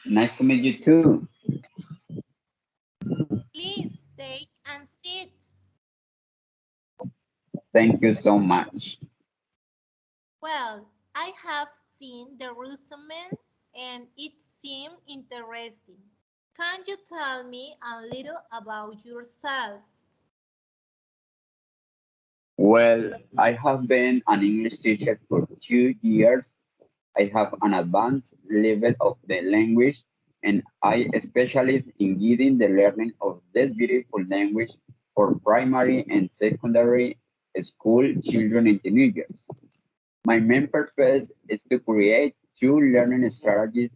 Nice to meet you too. Please take and sit. Thank you so much. Well, I have seen the resume and it seemed interesting. Can you tell me a little about yourself? Well, I have been an English teacher for 2 years. I have an advanced level of the language and I specialize in guiding the learning of this beautiful language for primary and secondary school children and teenagers. My main purpose is to create two learning strategies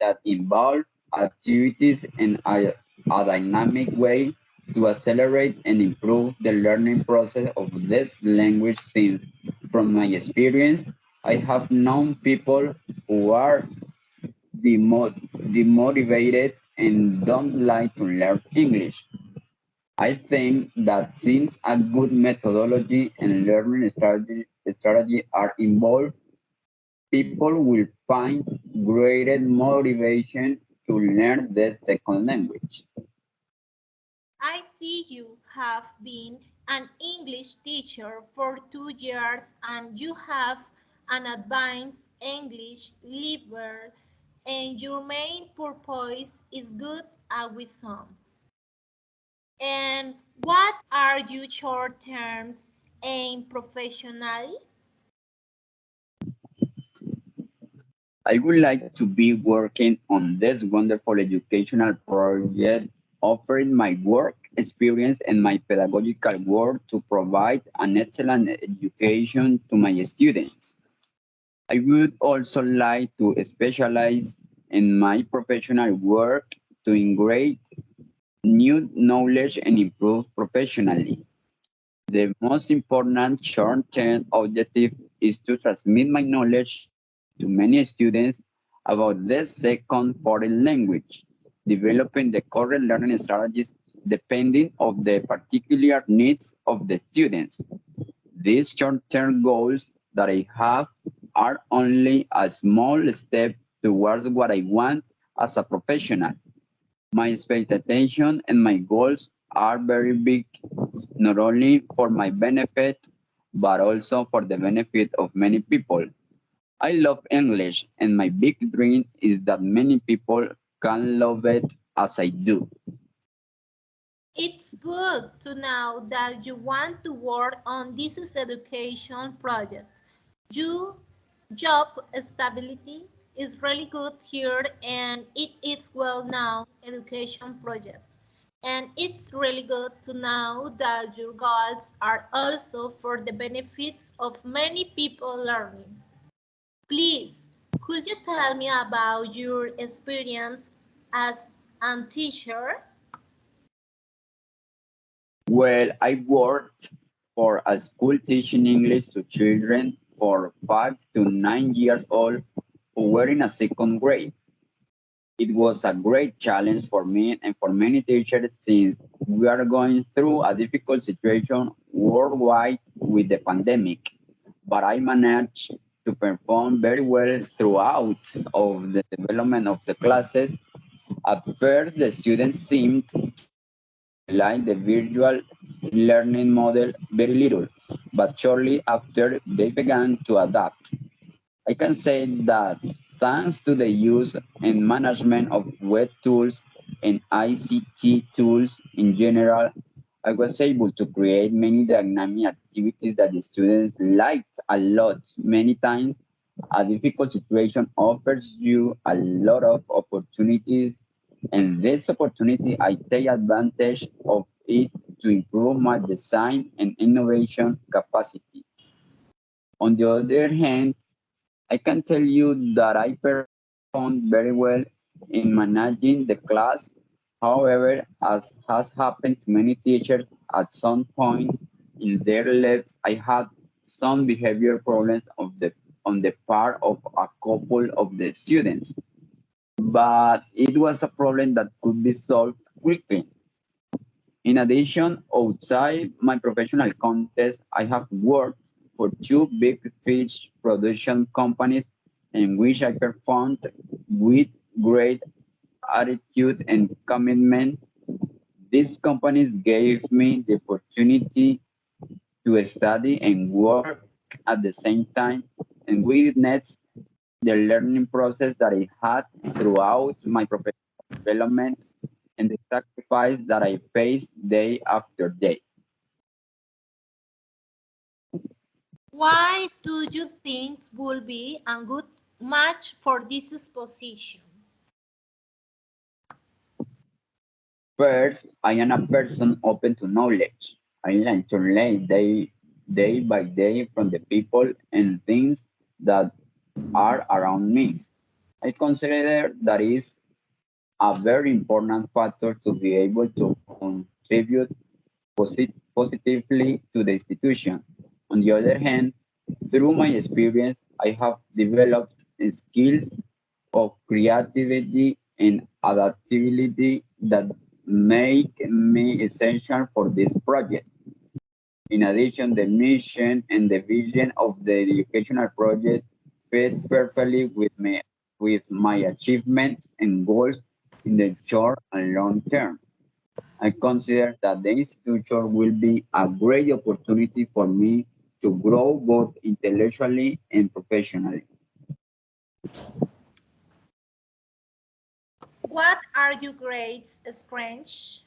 that involve activities in a dynamic way to accelerate and improve the learning process of this language since from my experience I have known people who are demotivated and don't like to learn English. I think that since a good methodology and learning strategy are involved, people will find greater motivation to learn the second language. I see you have been an English teacher for 2 years and you have an advanced English level and your main purpose is good at wisdom. And what are your short terms and professionally? I would like to be working on this wonderful educational project, offering my work experience and my pedagogical work to provide an excellent education to my students. I would also like to specialize in my professional work to integrate new knowledge and improve professionally. The most important short-term objective is to transmit my knowledge to many students about this second foreign language, developing the correct learning strategies depending of the particular needs of the students. These short-term goals that I have are only a small step towards what I want as a professional. My expectation and my goals are very big, not only for my benefit, but also for the benefit of many people. I love English, and my big dream is that many people can love it as I do. It's good to know that you want to work on this education project. Your job stability is really good here and it is well-known education project. And it's really good to know that your goals are also for the benefits of many people learning. Please, could you tell me about your experience as a teacher? Well, I worked for a school teaching English to children for 5 to 9 years old who were in a second grade. It was a great challenge for me and for many teachers since we are going through a difficult situation worldwide with the pandemic. But I managed to perform very well throughout of the development of the classes. At first, the students seemed to like the virtual learning model very little, but shortly after they began to adapt. I can say that thanks to the use and management of web tools and ICT tools in general, I was able to create many dynamic activities that the students liked a lot. Many times, a difficult situation offers you a lot of opportunities, and this opportunity, I take advantage of it to improve my design and innovation capacity. On the other hand, I can tell you that I performed very well in managing the class. However, as has happened to many teachers, at some point in their lives, I had some behavior problems on the part of a couple of the students. But it was a problem that could be solved quickly. In addition, outside my professional contest, I have worked for two big fish production companies in which I performed with great attitude and commitment, these companies gave me the opportunity to study and work at the same time and witness the learning process that I had throughout my professional development and the sacrifice that I faced day after day. Why do you think will be a good match for this position? First, I am a person open to knowledge. I like to learn day by day from the people and things that are around me. I consider that is a very important factor to be able to contribute positively to the institution. On the other hand, through my experience, I have developed skills of creativity and adaptability that make me essential for this project. In addition, the mission and the vision of the educational project fit perfectly with my achievements and goals in the short and long term. I consider that the institution will be a great opportunity for me to grow both intellectually and professionally. What are your grades, Strange?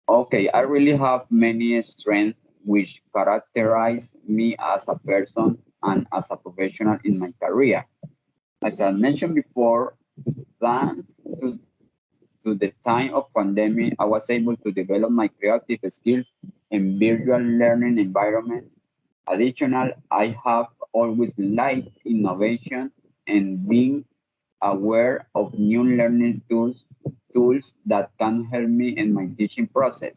Okay, I really have many strengths which characterize me as a person and as a professional in my career. As I mentioned before, thanks to the time of pandemic, I was able to develop my creative skills in virtual learning environments. Additional, I have always liked innovation and being aware of new learning tools that can help me in my teaching process.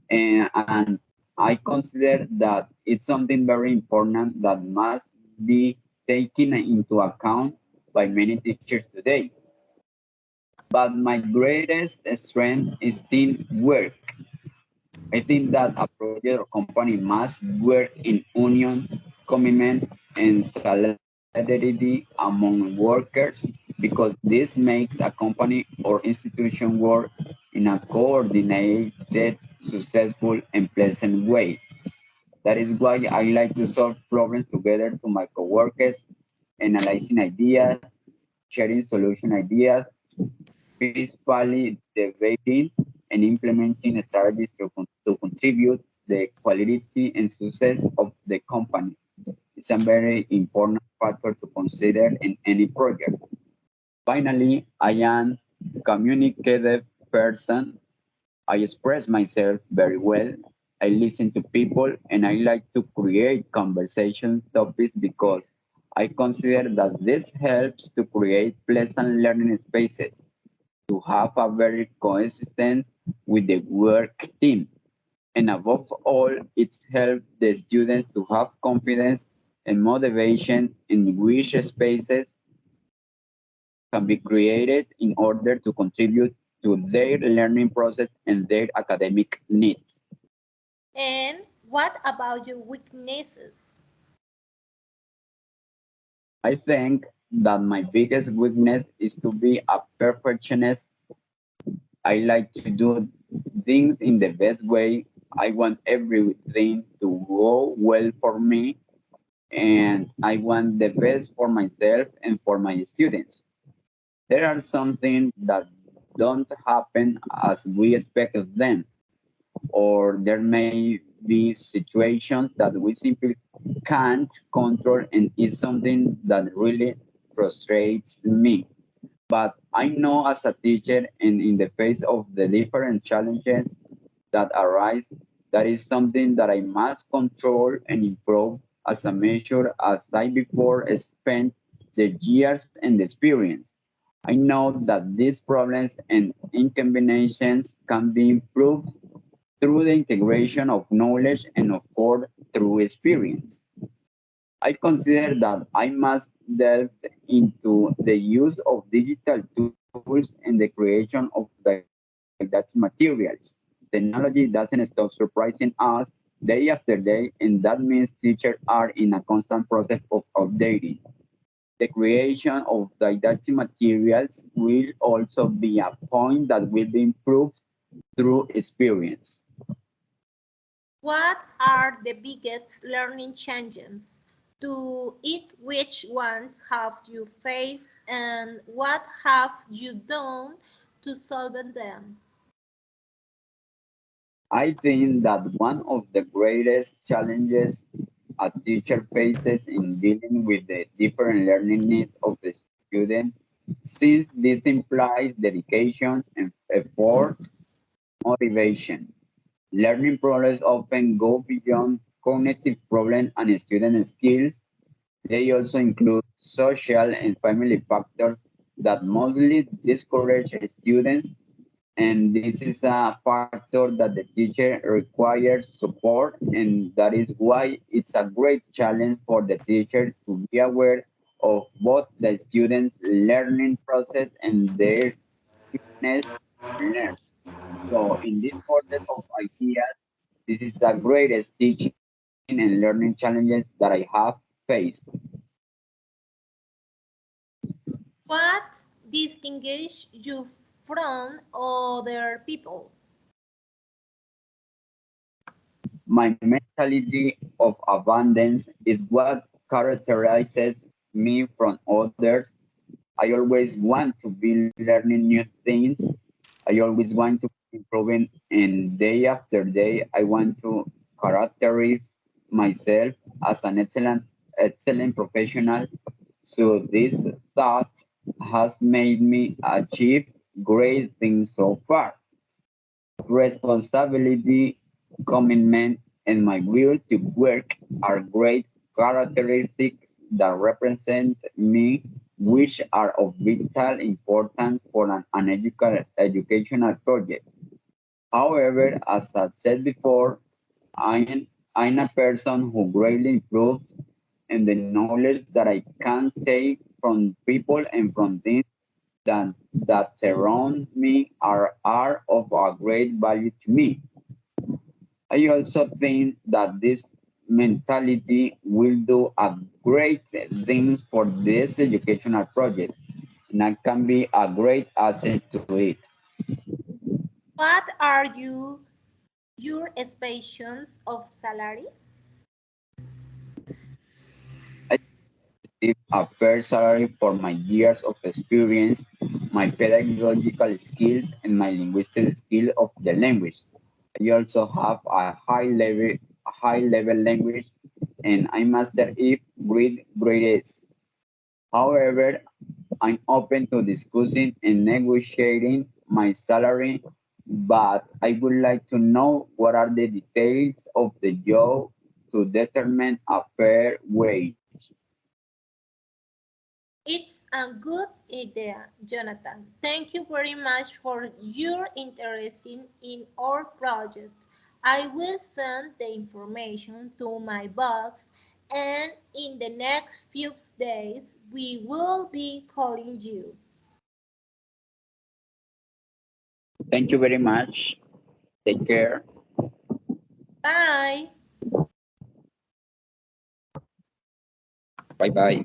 And I consider that it's something very important that must be taken into account by many teachers today. But my greatest strength is teamwork. I think that a project or company must work in union, commitment, and solidarity among workers because this makes a company or institution work in a coordinated, successful, and pleasant way. That is why I like to solve problems together to my coworkers, analyzing ideas, sharing solution ideas, peacefully debating and implementing strategies to contribute the quality and success of the company. It's a very important factor to consider in any project. Finally, I am a communicative person. I express myself very well. I listen to people and I like to create conversation topics because I consider that this helps to create pleasant learning spaces to have a very consistent with the work team. And above all, it's helped the students to have confidence and motivation in which spaces can be created in order to contribute to their learning process and their academic needs. And what about your weaknesses? I think that my biggest weakness is to be a perfectionist. I like to do things in the best way. I want everything to go well for me, and I want the best for myself and for my students. There are some things that don't happen as we expect of them, or there may be situations that we simply can't control, and it's something that really frustrates me. But I know as a teacher and in the face of the different challenges that arise, that is something that I must control and improve as a measure as I before spent the years and the experience. I know that these problems and inconveniences can be improved through the integration of knowledge and of course through experience. I consider that I must delve into the use of digital tools and the creation of didactic materials. Technology doesn't stop surprising us, day after day, and that means teachers are in a constant process of updating. The creation of didactic materials will also be a point that will be improved through experience. What are the biggest learning changes? To it, which ones have you faced and what have you done to solve them? I think that one of the greatest challenges a teacher faces in dealing with the different learning needs of the student, since this implies dedication and effort, motivation. Learning problems often go beyond cognitive problems and student skills. They also include social and family factors that mostly discourage students, and this is a factor that the teacher requires support, and that is why it's a great challenge for the teacher to be aware of both the students' learning process and their willingness to learn. So in this order of ideas, this is the greatest teaching and learning challenges that I have faced. What distinguishes you from other people? My mentality of abundance is what characterizes me from others. I always want to be learning new things. I always want to be improving, and day after day, I want to characterize myself as an excellent professional. So this thought has made me achieve great things so far. Responsibility, commitment, and my will to work are great characteristics that represent me, which are of vital importance for an educational project. However, as I said before, I'm a person who greatly improves, and the knowledge that I can take from people and from things that surround me are of a great value to me. I also think that this mentality will do a great things for this educational project, and that can be a great asset to it. What are your expectations of salary? I receive a fair salary for my years of experience, my pedagogical skills, and my linguistic skill of the language. I also have a high level language, and I master it with great ease. However, I'm open to discussing and negotiating my salary, but I would like to know what are the details of the job to determine a fair wage. It's a good idea, Jonathan. Thank you very much for your interest in our project. I will send the information to my boss, and in the next few days, we will be calling you. Thank you very much. Take care. Bye. Bye bye.